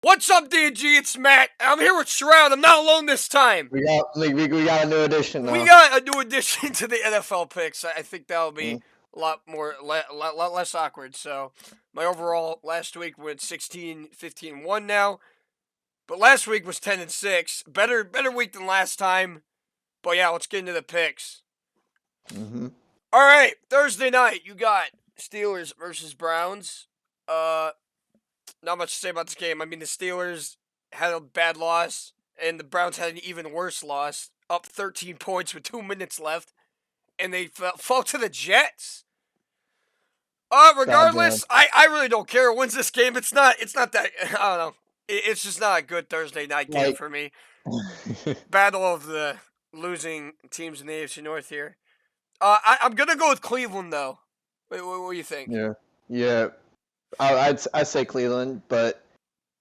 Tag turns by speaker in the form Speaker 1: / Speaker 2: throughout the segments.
Speaker 1: What's up, DG? It's Matt. I'm here with Shroud. I'm not alone this time.
Speaker 2: We got a new addition now.
Speaker 1: We got a new addition to the NFL picks. I think that'll be a lot less awkward. So, my overall last week went 16-15-1 now. But last week was 10-6. Better week than last time. But yeah, let's get into the picks.
Speaker 2: Mm-hmm.
Speaker 1: All right, Thursday night, you got Steelers versus Browns. Not much to say about this game. I mean, the Steelers had a bad loss, and the Browns had an even worse loss, up 13 points with 2 minutes left, and they fell to the Jets. Regardless, I really don't care who wins this game. It's not that, I don't know. It's just not a good Thursday night game for me. Battle of the losing teams in the AFC North here. I'm going to go with Cleveland, though. What do you think?
Speaker 2: Yeah. I'd say Cleveland, but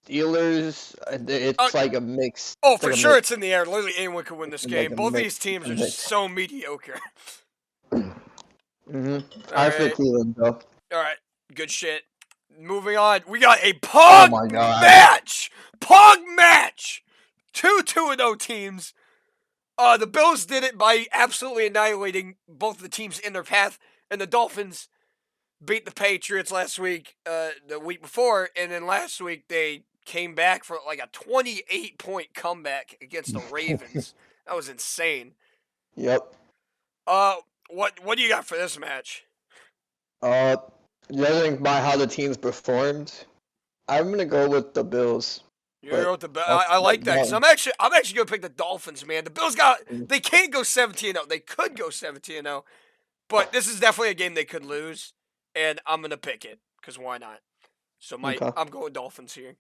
Speaker 2: Steelers, it's like a mix.
Speaker 1: Oh, for sure it's in the air. Literally anyone could win this game.
Speaker 2: Like
Speaker 1: both these teams are just so mediocre.
Speaker 2: I say Cleveland, though.
Speaker 1: All right. Good shit. Moving on. We got a Pog match. Pog match. 2-2-0 teams. The Bills did it by absolutely annihilating both the teams in their path, and the Dolphins beat the Patriots last week, the week before, and then last week they came back for like a 28-point comeback against the Ravens. That was insane.
Speaker 2: Yep.
Speaker 1: What do you got for this match?
Speaker 2: Judging by how the teams performed, I'm gonna go with the Bills.
Speaker 1: You're gonna go with the Bills. I like that because I'm actually gonna pick the Dolphins, man. The Bills they can't go 17-0. They could go 17-0, but this is definitely a game they could lose. And I'm going to pick it, because why not? So I'm going Dolphins here.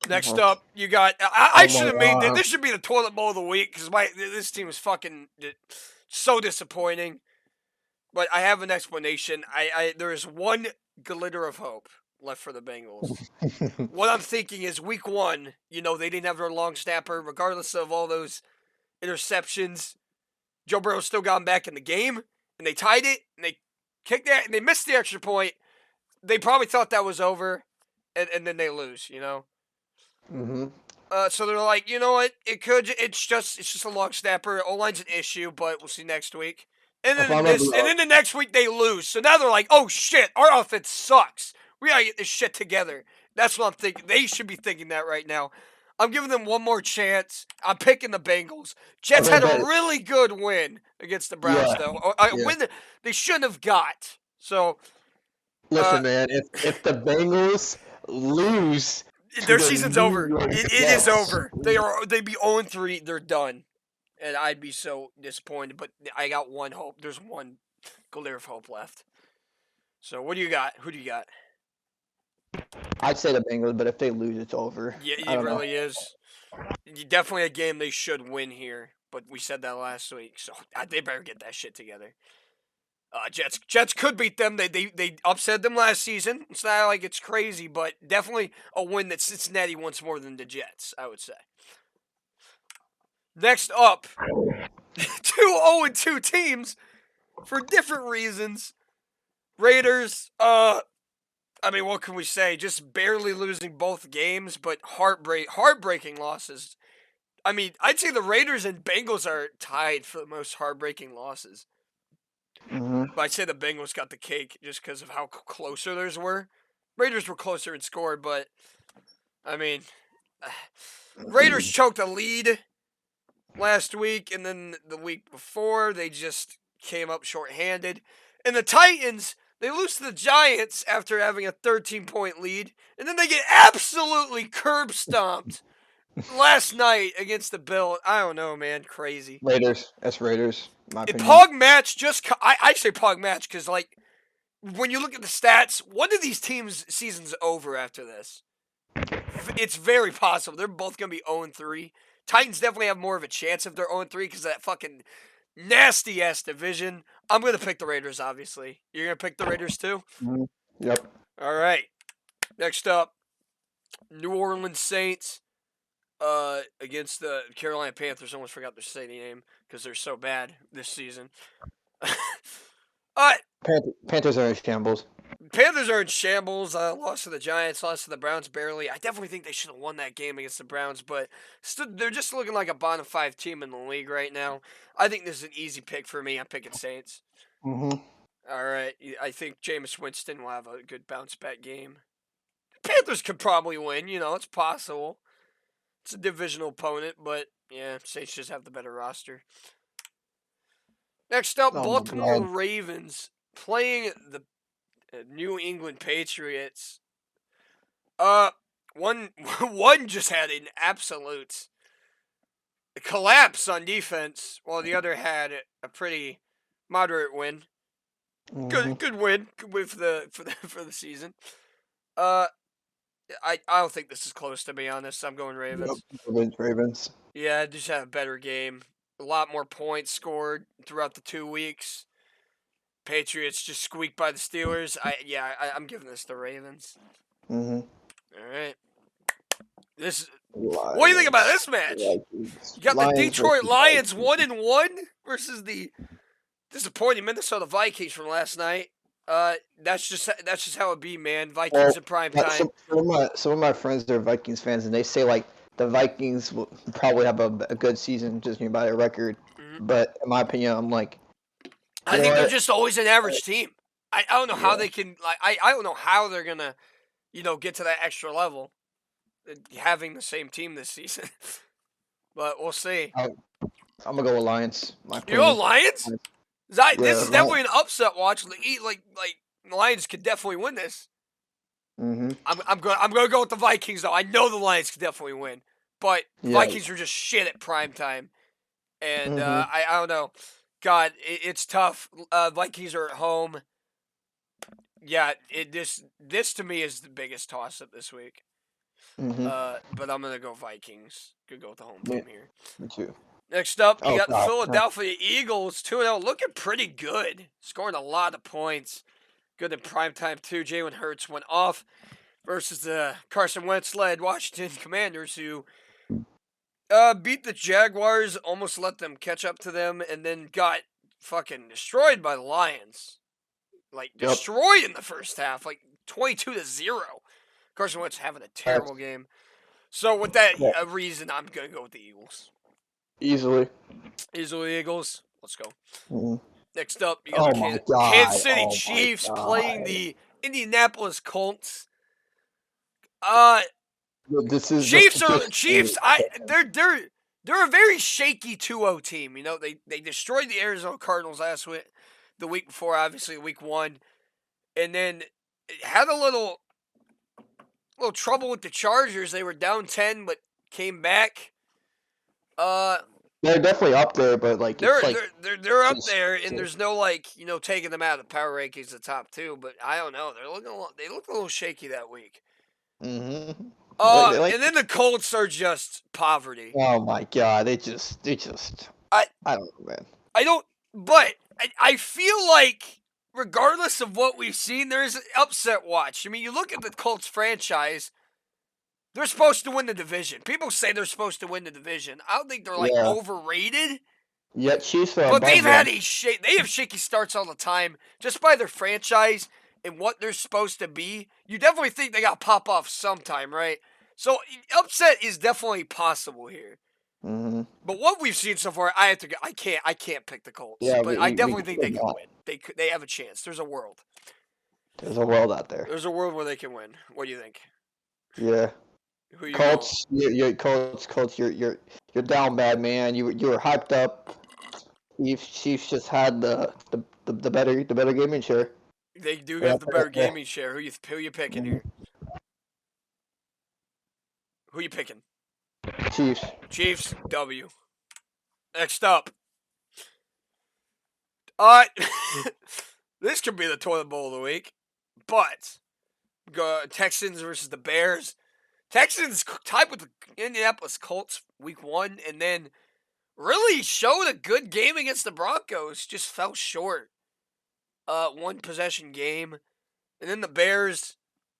Speaker 1: Next up, you got... I should have made this. This should be the toilet bowl of the week, because this team is fucking so disappointing. But I have an explanation. There is one glitter of hope left for the Bengals. What I'm thinking is week 1, they didn't have their long snapper, regardless of all those interceptions. Joe Burrow still got them back in the game, and they tied it, and they kicked that, and they missed the extra point. They probably thought that was over, and then they lose,
Speaker 2: Mm-hmm.
Speaker 1: So they're like, you know what? It's just a long snapper. O-line's an issue, but we'll see next week. And then the next week they lose. So now they're like, oh shit, our offense sucks. We gotta get this shit together. That's what I'm thinking. They should be thinking that right now. I'm giving them one more chance. I'm picking the Bengals. Jets had a really good win against the Browns, though. A win that they shouldn't have got. So,
Speaker 2: listen, man, if the Bengals lose,
Speaker 1: their season's over. It is over. They'd be 0-3. They're done, and I'd be so disappointed. But I got one hope. There's one glimmer of hope left. So, what do you got? Who do you got?
Speaker 2: I'd say the Bengals, but if they lose, it's over.
Speaker 1: Yeah, it really is. Definitely a game they should win here, but we said that last week, so they better get that shit together. Jets could beat them. They upset them last season. It's not like it's crazy, but definitely a win that Cincinnati wants more than the Jets, I would say. Next up, 2 0-2 teams for different reasons. Raiders, I mean, what can we say? Just barely losing both games, but heartbreaking losses. I mean, I'd say the Raiders and Bengals are tied for the most heartbreaking losses.
Speaker 2: Mm-hmm.
Speaker 1: But I'd say the Bengals got the cake just because of how closer theirs were. Raiders were closer and scored, but, I mean, Raiders choked a lead last week, and then the week before, they just came up shorthanded. And the Titans... They lose to the Giants after having a 13-point lead, and then they get absolutely curb stomped last night against the Bills. I don't know, man. Crazy.
Speaker 2: Raiders. That's Raiders. My opinion.
Speaker 1: Pog match I say Pog match because, like, when you look at the stats, one of these teams' season's over after this. It's very possible. They're both going to be 0-3. Titans definitely have more of a chance if they're 0-3 because of that fucking nasty-ass division. I'm going to pick the Raiders, obviously. You're going to pick the Raiders, too?
Speaker 2: Mm-hmm. Yep.
Speaker 1: All right. Next up, New Orleans Saints against the Carolina Panthers. Almost forgot their city name because they're so bad this season.
Speaker 2: Panthers are in shambles.
Speaker 1: Panthers are in shambles. Lost to the Giants, lost to the Browns barely. I definitely think they should have won that game against the Browns, but they're just looking like a bottom 5 team in the league right now. I think this is an easy pick for me. I'm picking Saints.
Speaker 2: Mm-hmm.
Speaker 1: All right. I think Jameis Winston will have a good bounce back game. Panthers could probably win. It's possible. It's a divisional opponent, but yeah, Saints just have the better roster. Next up,
Speaker 2: Oh my
Speaker 1: Baltimore
Speaker 2: God.
Speaker 1: Ravens playing the New England Patriots. One one just had an absolute collapse on defense, while the other had a pretty moderate win.
Speaker 2: Mm-hmm.
Speaker 1: Good win for the season. I don't think this is close, to be honest. I'm going Ravens.
Speaker 2: Yep. Ravens.
Speaker 1: Yeah, just had a better game. A lot more points scored throughout the 2 weeks. Patriots just squeaked by the Steelers. I'm giving this to Ravens.
Speaker 2: Mm-hmm.
Speaker 1: All right.
Speaker 2: Lions.
Speaker 1: What do you think about this match?
Speaker 2: Lions.
Speaker 1: You got
Speaker 2: Lions
Speaker 1: the Detroit
Speaker 2: versus
Speaker 1: Lions
Speaker 2: Vikings.
Speaker 1: 1-1 versus the disappointing Minnesota Vikings from last night. That's just how it be, man. Vikings in prime time.
Speaker 2: Some of my friends are Vikings fans, and they say like the Vikings will probably have a good season just by their record.
Speaker 1: Mhm.
Speaker 2: But in my opinion, I'm like,
Speaker 1: I think they're just always an average team. I don't know how they can I don't know how they're gonna get to that extra level, having the same team this season. But we'll see.
Speaker 2: I'm gonna go with Lions. My
Speaker 1: You go
Speaker 2: opinion.
Speaker 1: Lions? This is definitely an upset watch. Like the Lions could definitely win this.
Speaker 2: Mm-hmm.
Speaker 1: I'm gonna go with the Vikings though. I know the Lions could definitely win, but Vikings are just shit at prime time, and I don't know. God, it's tough. Vikings are at home. Yeah, this to me is the biggest toss up this week.
Speaker 2: Mm-hmm.
Speaker 1: But I'm gonna go Vikings. Could go with the home
Speaker 2: Me,
Speaker 1: team here.
Speaker 2: me too.
Speaker 1: Next up, you
Speaker 2: Oh
Speaker 1: got the
Speaker 2: God.
Speaker 1: Philadelphia Eagles 2-0, looking pretty good, scoring a lot of points. Good in prime time too. Jalen Hurts went off versus the Carson Wentz-led Washington Commanders, who beat the Jaguars, almost let them catch up to them, and then got fucking destroyed by the Lions. Like,
Speaker 2: Yep.
Speaker 1: destroyed in the first half, like 22-0. Carson Wentz having a terrible game. So with that reason, I'm gonna go with the Eagles.
Speaker 2: Easily
Speaker 1: Eagles. Let's go.
Speaker 2: Mm-hmm.
Speaker 1: Next up, you got the Kansas City Chiefs playing the Indianapolis Colts.
Speaker 2: This is
Speaker 1: Chiefs. They're a very shaky 2-0 team. They destroyed the Arizona Cardinals last week, the week before, obviously week 1, and then had a little trouble with the Chargers. They were down 10, but came back.
Speaker 2: They're definitely up there, but like
Speaker 1: they're up there, and there's no taking them out of the power rankings, the top 2. But I don't know. They look a little shaky that week.
Speaker 2: Mm-hmm.
Speaker 1: And then the Colts are just poverty.
Speaker 2: Oh my God, they just. I don't know, man.
Speaker 1: But I feel like regardless of what we've seen, there's an upset watch. I mean, you look at the Colts franchise. They're supposed to win the division. People say they're supposed to win the division. I don't think they're overrated.
Speaker 2: Yeah, Chiefs.
Speaker 1: But they've had they have shaky starts all the time, just by their franchise and what they're supposed to be. You definitely think they got to pop off sometime, right? So upset is definitely possible here.
Speaker 2: Mm-hmm.
Speaker 1: But what we've seen so far, I can't pick the Colts.
Speaker 2: Yeah,
Speaker 1: but I definitely think they can win. They have a chance. There's a world.
Speaker 2: There's a world out there.
Speaker 1: There's a world where they can win. What do you think?
Speaker 2: Yeah.
Speaker 1: Who you
Speaker 2: Colts, Colts, you're down bad, man. You were hyped up. Chiefs just had the better gaming share.
Speaker 1: They do have the better gaming share. Who you picking here? Who you picking? Chiefs, W. Next up. This could be the toilet bowl of the week, but Texans versus the Bears. Texans tied with the Indianapolis Colts week 1, and then really showed a good game against the Broncos. Just fell short. 1 possession game. And then the Bears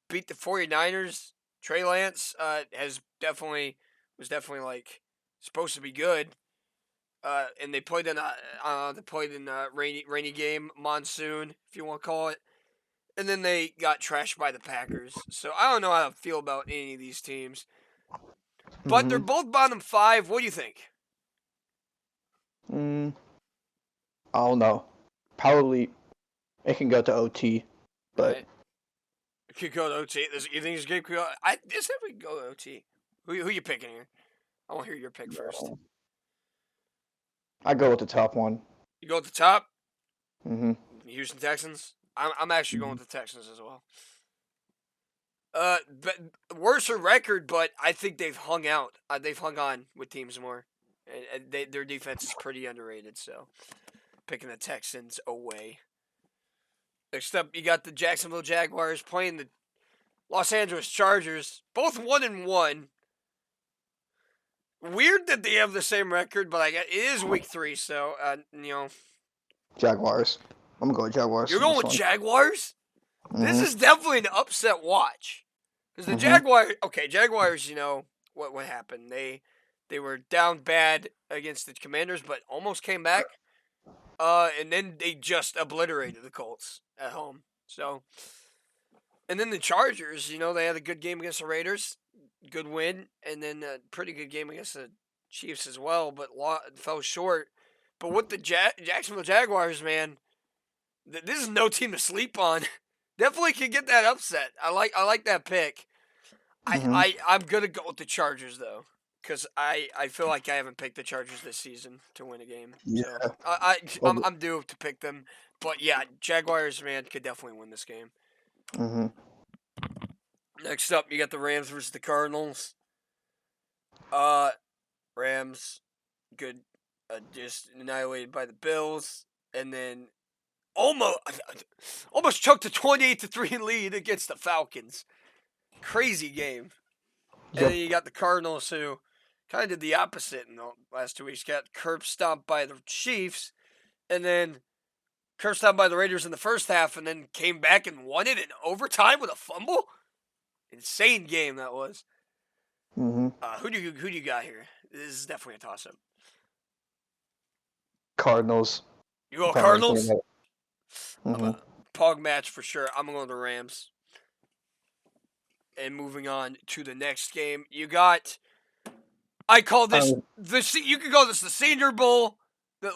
Speaker 1: beat the 49ers. Trey Lance was definitely like supposed to be good. And they played in a rainy game, monsoon, if you want to call it. and then they got trashed by the Packers. So I don't know how to feel about any of these teams. But they're both bottom 5. What do you think?
Speaker 2: I don't know. Probably it can go to OT, but
Speaker 1: right. It could go to OT. You think this game could go? I said we could go to OT. Who you picking here? I want to hear your pick first.
Speaker 2: I go with the top one.
Speaker 1: You go with the top?
Speaker 2: Houston
Speaker 1: Texans? I'm actually going with the Texans as well. But worse record, but I think they've hung out. They've hung on with teams more. And their defense is pretty underrated, so picking the Texans away. Next up, you got the Jacksonville Jaguars playing the Los Angeles Chargers. Both 1-1. Weird that they have the same record, but it is week 3, so,
Speaker 2: Jaguars. I'm going to go Jaguars.
Speaker 1: You're going with Jaguars? This is definitely an upset watch. Because the Jaguars, what happened. They were down bad against the Commanders, but almost came back. And then they just obliterated the Colts at home. So, and then the Chargers, they had a good game against the Raiders. Good win. And then a pretty good game against the Chiefs as well, but fell short. But with the Jacksonville Jaguars, man, this is no team to sleep on. Definitely can get that upset. I like that pick. I'm gonna go with the Chargers though, because I feel like I haven't picked the Chargers this season to win a game.
Speaker 2: Yeah.
Speaker 1: So I'm due to pick them, but yeah, Jaguars, man, could definitely win this game. Next up, you got the Rams versus the Cardinals. Rams, good, just annihilated by the Bills, and then almost choked a 28-3 lead against the Falcons. Crazy game. Yep. And then you got the Cardinals, who kind of did the opposite in the last 2 weeks. Got curb stomped by the Chiefs, and then curb stomped by the Raiders in the first half, and then came back and won it in overtime with a fumble. Insane game that was. Who do you got here? This is definitely a toss-up.
Speaker 2: Cardinals.
Speaker 1: You go Cardinals? Pog match for sure. I'm going to the Rams. And moving on to the next game, you got. I call this you could call this the Senior Bowl, the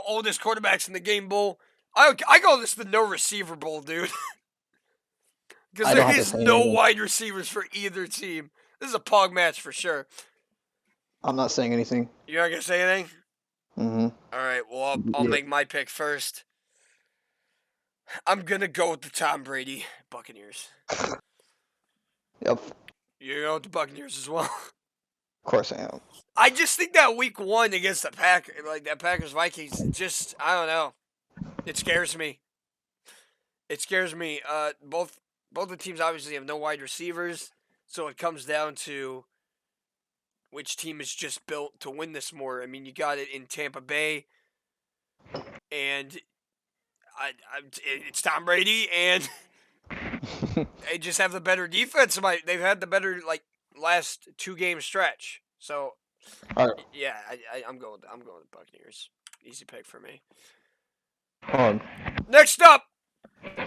Speaker 1: oldest quarterbacks in the game bowl. I call this the no receiver bowl, dude. Because there is no wide receivers for either team. This is a pog match for sure.
Speaker 2: I'm not saying anything.
Speaker 1: You're not gonna say anything? All right. Well, I'll make my pick first. I'm gonna go with the Tom Brady Buccaneers.
Speaker 2: Yep.
Speaker 1: You're going with the Buccaneers as well.
Speaker 2: Of course I am.
Speaker 1: I just think that week 1 against the Packers, that Packers Vikings, just I don't know. It scares me. Both the teams obviously have no wide receivers, so it comes down to which team is just built to win this more. I mean, you got it in Tampa Bay, and it's Tom Brady, and they just have the better defense. They've had the better last 2-game stretch. So, yeah, I'm going with the Buccaneers. Easy pick for me. Next up,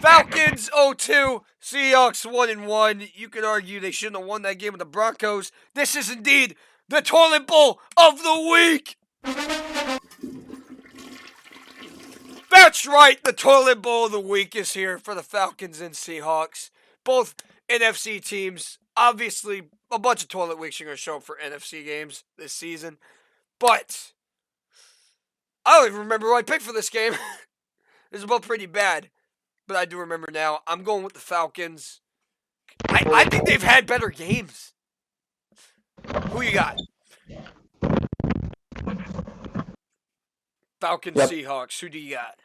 Speaker 1: Falcons 0-2, Seahawks 1-1. You could argue they shouldn't have won that game with the Broncos. This is indeed the toilet bowl of the week. That's right, the toilet bowl of the week is here for the Falcons and Seahawks. Both NFC teams. Obviously, a bunch of toilet weeks are going to show up for NFC games this season. But I don't even remember who I picked for this game. This is both pretty bad. But I do remember now. I'm going with the Falcons. I think they've had better games. Who you got? Falcons, Seahawks. Who do you got?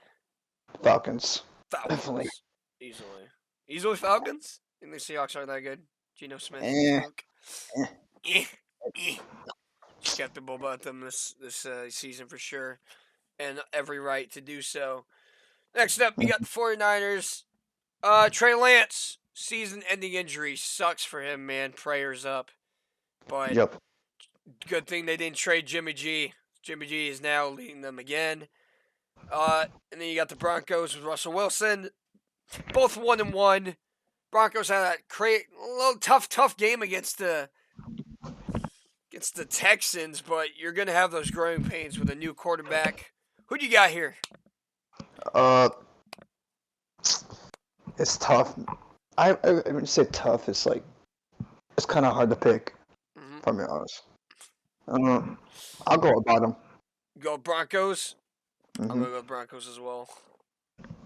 Speaker 2: Falcons.
Speaker 1: Definitely. Easily Falcons? I think the Seahawks aren't that good. Geno Smith. Skeptical about them this season for sure. And every right to do so. Next up, you got the 49ers. Trey Lance. Season-ending injury. Sucks for him, man. Prayers up. But good thing they didn't trade Jimmy G. Jimmy G is now leading them again. And then you got the Broncos with Russell Wilson. both 1-1. Broncos had a little tough game against the Texans, but you're gonna have those growing pains with a new quarterback. Who do you got here?
Speaker 2: It's tough. I wouldn't say tough. It's like it's kind of hard to pick. If I'm being honest. I'll go with bottom.
Speaker 1: Go Broncos. I'm gonna go Broncos as well.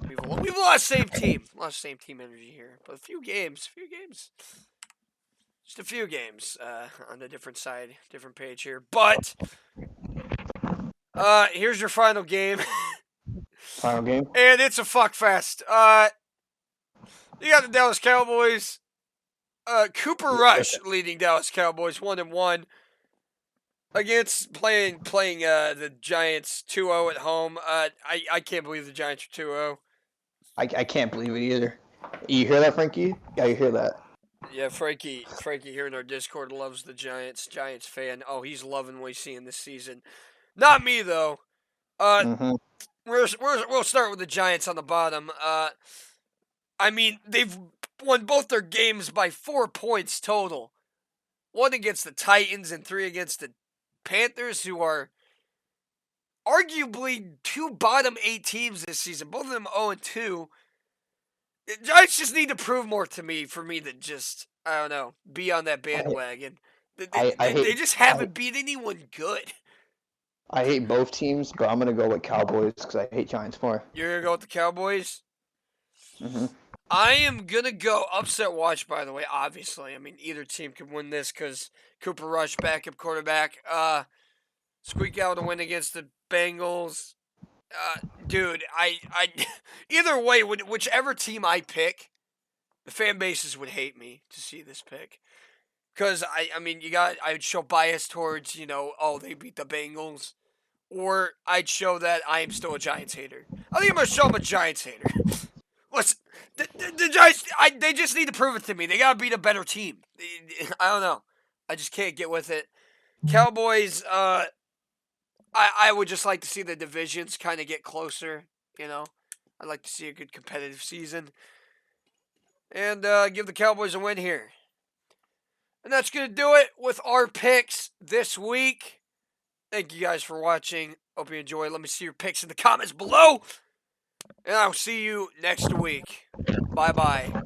Speaker 1: We've lost same team. Lost same team energy here. But a few games. Just a few games on the different side, different page here. But here's your final game.
Speaker 2: Final game.
Speaker 1: And it's a fuck fest. You got the Dallas Cowboys. Cooper Rush leading Dallas Cowboys 1-1 against playing the Giants 2-0 at home. I can't believe the Giants are 2-0.
Speaker 2: I can't believe it either. You hear that, Frankie? Yeah, you hear that.
Speaker 1: Yeah, Frankie here in our Discord loves the Giants fan. Oh, he's loving what he's seeing this season. Not me though. We'll start with the Giants on the bottom. I mean, they've won both their games by 4 points total. 1 against the Titans and 3 against the Panthers, who are arguably 2 bottom 8 teams this season. Both of them 0-2. The Giants just need to prove more to me for me to just, I don't know, be on that bandwagon. They just haven't beat anyone good.
Speaker 2: I hate both teams, but I'm going to go with Cowboys because I hate Giants more.
Speaker 1: You're going to go with the Cowboys? I am going to go upset watch, by the way, obviously. I mean, either team could win this because Cooper Rush, backup quarterback, squeak out a win against the Bengals. Dude, I either way, whichever team I pick, the fan bases would hate me to see this pick. Because, I mean, I would show bias towards, they beat the Bengals. Or I'd show that I am still a Giants hater. I think I'm going to show I'm a Giants hater. Listen, the Giants, they just need to prove it to me. They got to beat a better team. I don't know. I just can't get with it. Cowboys, I would just like to see the divisions kind of get closer, I'd like to see a good competitive season. And give the Cowboys a win here. And that's going to do it with our picks this week. Thank you guys for watching. Hope you enjoy. Let me see your picks in the comments below. And I'll see you next week. Bye-bye.